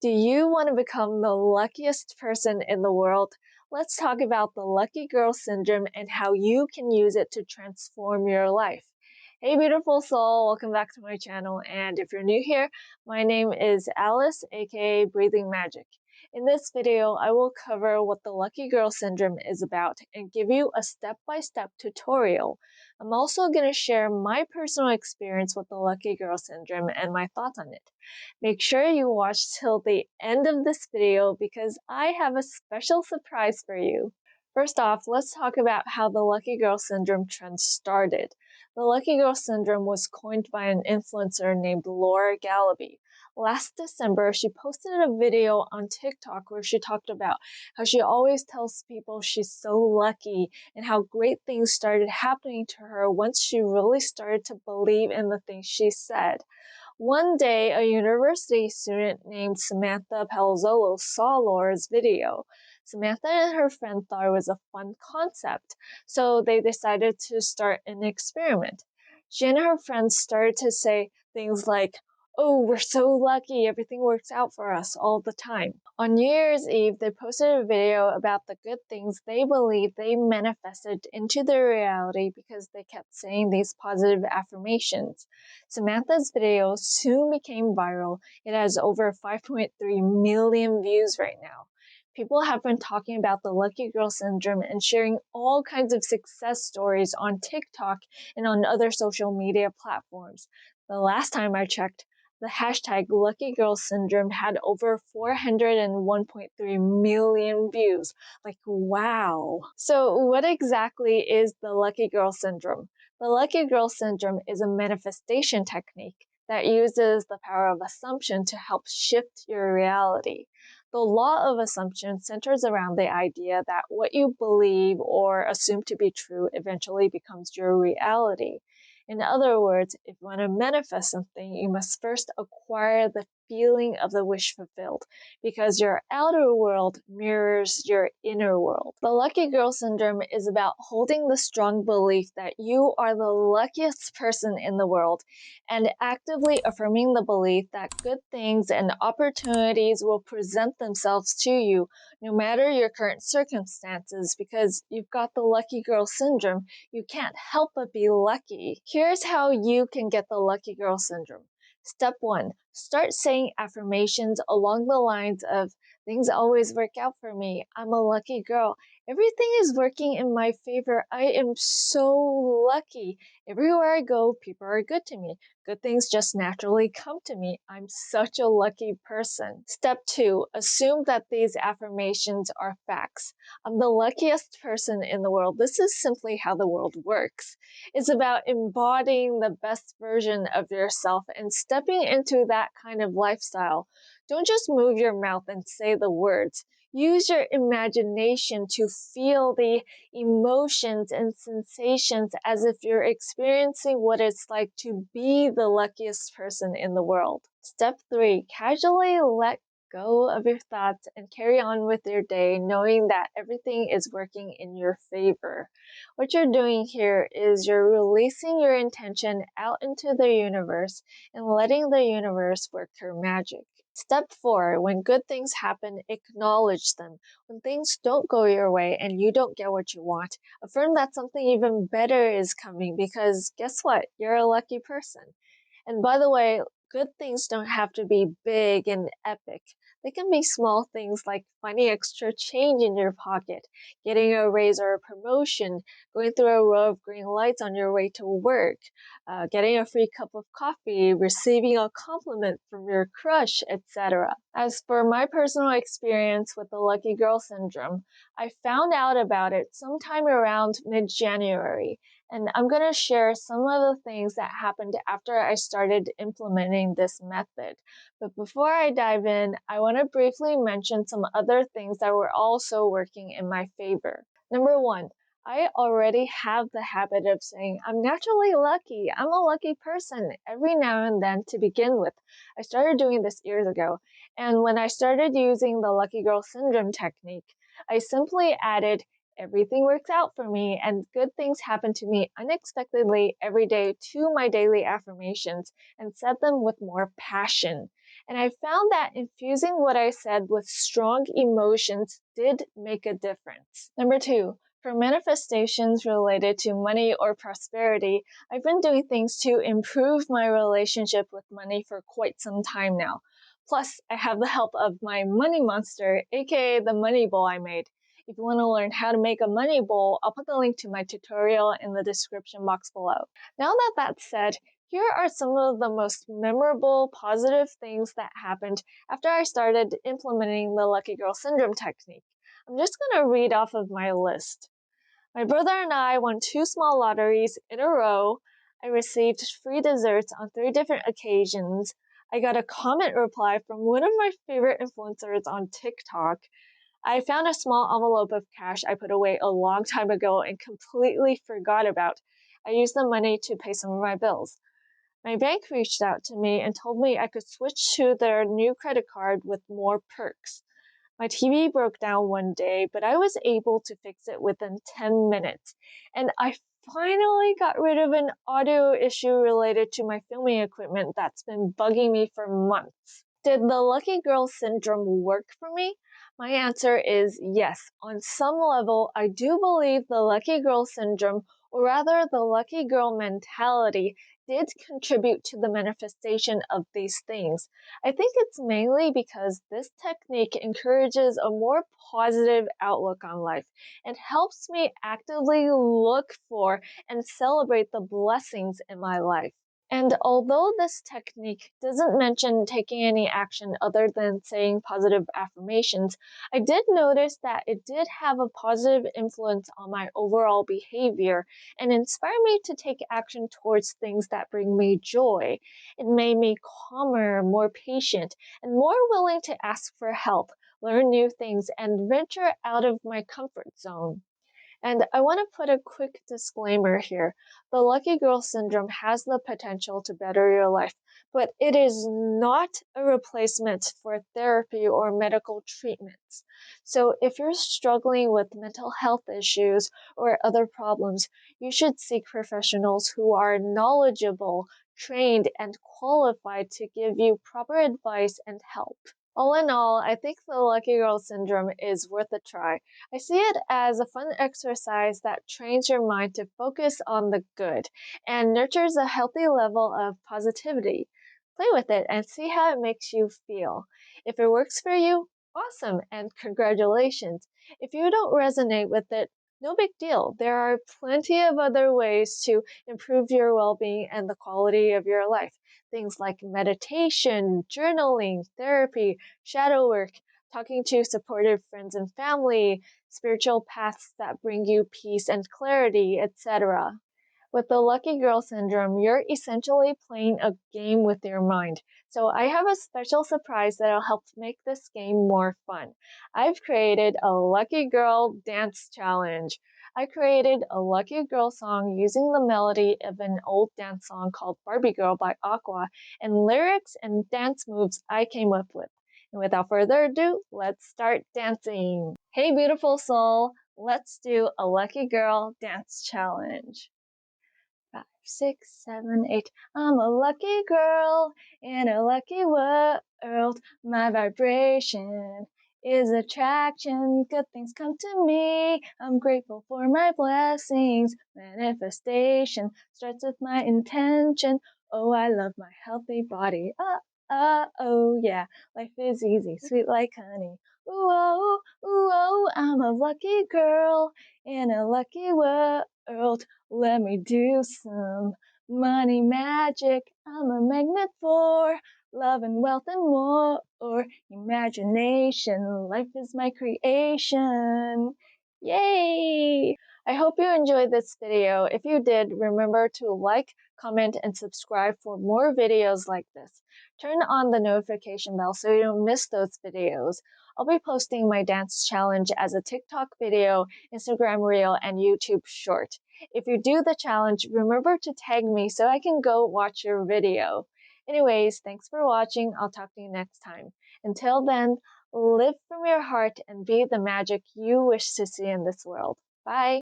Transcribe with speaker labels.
Speaker 1: Do you want to become the luckiest person in the world? Let's talk about the lucky girl syndrome and how you can use it to transform your life. Hey, beautiful soul, welcome back to my channel. And if you're new here, my name is Alice, aka Breathing Magic. In this video, I will cover what the lucky girl syndrome is about and give you a step-by-step tutorial. I'm also going to share my personal experience with the lucky girl syndrome and my thoughts on it. Make sure you watch till the end of this video because I have a special surprise for you. First off, let's talk about how the Lucky Girl Syndrome trend started. The Lucky Girl Syndrome was coined by an influencer named Laura Galaby. Last December, she posted a video on TikTok where she talked about how she always tells people she's so lucky and how great things started happening to her once she really started to believe in the things she said. One day, a university student named Samantha Palazzolo saw Laura's video. Samantha and her friend thought it was a fun concept, so they decided to start an experiment. She and her friends started to say things like, "Oh, we're so lucky, everything works out for us all the time." On New Year's Eve, they posted a video about the good things they believed they manifested into their reality because they kept saying these positive affirmations. Samantha's video soon became viral. It has over 5.3 million views right now. People have been talking about the Lucky Girl Syndrome and sharing all kinds of success stories on TikTok and on other social media platforms. The last time I checked, the hashtag Lucky Girl Syndrome had over 401.3 million views. Like, wow. So what exactly is the Lucky Girl Syndrome? The Lucky Girl Syndrome is a manifestation technique that uses the power of assumption to help shift your reality. The law of assumption centers around the idea that what you believe or assume to be true eventually becomes your reality. In other words, if you want to manifest something, you must first acquire the feeling of the wish fulfilled, because your outer world mirrors your inner world. The Lucky Girl Syndrome is about holding the strong belief that you are the luckiest person in the world and actively affirming the belief that good things and opportunities will present themselves to you no matter your current circumstances, because you've got the Lucky Girl Syndrome. You can't help but be lucky. Here's how you can get the Lucky Girl Syndrome. Step 1. Start saying affirmations along the lines of, "Things always work out for me. I'm a lucky girl. Everything is working in my favor. I am so lucky. Everywhere I go, people are good to me. Good things just naturally come to me. I'm such a lucky person." Step 2. Assume that these affirmations are facts. "I'm the luckiest person in the world." This is simply how the world works. It's about embodying the best version of yourself and stepping into that kind of lifestyle. Don't just move your mouth and say the words. Use your imagination to feel the emotions and sensations as if you're experiencing what it's like to be the luckiest person in the world. Step 3. Casually let go of your thoughts and carry on with your day, knowing that everything is working in your favor. What you're doing here is you're releasing your intention out into the universe and letting the universe work your magic. Step 4. When good things happen, acknowledge them. When things don't go your way and you don't get what you want, affirm that something even better is coming, because guess what? You're a lucky person. And by the way, good things don't have to be big and epic. They can be small things like finding extra change in your pocket, getting a raise or a promotion, going through a row of green lights on your way to work, getting a free cup of coffee, receiving a compliment from your crush, etc. As for my personal experience with the Lucky Girl Syndrome, I found out about it sometime around mid-January. And I'm going to share some of the things that happened after I started implementing this method. But before I dive in, I want to briefly mention some other things that were also working in my favor. Number 1, I already have the habit of saying, "I'm naturally lucky. I'm a lucky person," every now and then to begin with. I started doing this years ago. And when I started using the Lucky Girl Syndrome technique, I simply added, "Everything works out for me and good things happen to me unexpectedly every day" to my daily affirmations, and said them with more passion. And I found that infusing what I said with strong emotions did make a difference. Number 2, for manifestations related to money or prosperity, I've been doing things to improve my relationship with money for quite some time now. Plus, I have the help of my money monster, aka the money bowl I made. If you want to learn how to make a money bowl, I'll put the link to my tutorial in the description box below. Now that that's said, here are some of the most memorable positive things that happened after I started implementing the Lucky Girl Syndrome technique. I'm just going to read off of my list. My brother and I won 2 small lotteries in a row. I received free desserts on 3 different occasions. I got a comment reply from one of my favorite influencers on TikTok. I found a small envelope of cash I put away a long time ago and completely forgot about. I used the money to pay some of my bills. My bank reached out to me and told me I could switch to their new credit card with more perks. My TV broke down one day, but I was able to fix it within 10 minutes. And I finally got rid of an audio issue related to my filming equipment that's been bugging me for months. Did the lucky girl syndrome work for me? My answer is yes. On some level, I do believe the lucky girl syndrome, or rather the lucky girl mentality, did contribute to the manifestation of these things. I think it's mainly because this technique encourages a more positive outlook on life and helps me actively look for and celebrate the blessings in my life. And although this technique doesn't mention taking any action other than saying positive affirmations, I did notice that it did have a positive influence on my overall behavior and inspired me to take action towards things that bring me joy. It made me calmer, more patient, and more willing to ask for help, learn new things, and venture out of my comfort zone. And I want to put a quick disclaimer here. The lucky girl syndrome has the potential to better your life, but it is not a replacement for therapy or medical treatments. So if you're struggling with mental health issues or other problems, you should seek professionals who are knowledgeable, trained, and qualified to give you proper advice and help. All in all, I think the lucky girl syndrome is worth a try. I see it as a fun exercise that trains your mind to focus on the good and nurtures a healthy level of positivity. Play with it and see how it makes you feel. If it works for you, awesome and congratulations. If you don't resonate with it, no big deal. There are plenty of other ways to improve your well being and the quality of your life. Things like meditation, journaling, therapy, shadow work, talking to supportive friends and family, spiritual paths that bring you peace and clarity, etc. With the lucky girl syndrome, you're essentially playing a game with your mind. So I have a special surprise that'll help make this game more fun. I've created a lucky girl dance challenge. I created a lucky girl song using the melody of an old dance song called Barbie Girl by Aqua and lyrics and dance moves I came up with. And without further ado, let's start dancing. Hey beautiful soul, let's do a lucky girl dance challenge. 5, 6, 7, 8. I'm a lucky girl in a lucky world. My vibration is attraction. Good things come to me. I'm grateful for my blessings. Manifestation starts with my intention. Oh, I love my healthy body. Oh, yeah. Life is easy, sweet like honey. Ooh, oh, I'm a lucky girl in a lucky world. Let me do some money magic. I'm a magnet for love and wealth and more. Imagination, life is my creation. Yay! I hope you enjoyed this video. If you did, remember to like, comment, and subscribe for more videos like this. Turn on the notification bell so you don't miss those videos. I'll be posting my dance challenge as a TikTok video, Instagram reel, and YouTube short. If you do the challenge, remember to tag me so I can go watch your video. Anyways, thanks for watching. I'll talk to you next time. Until then, live from your heart and be the magic you wish to see in this world. Bye!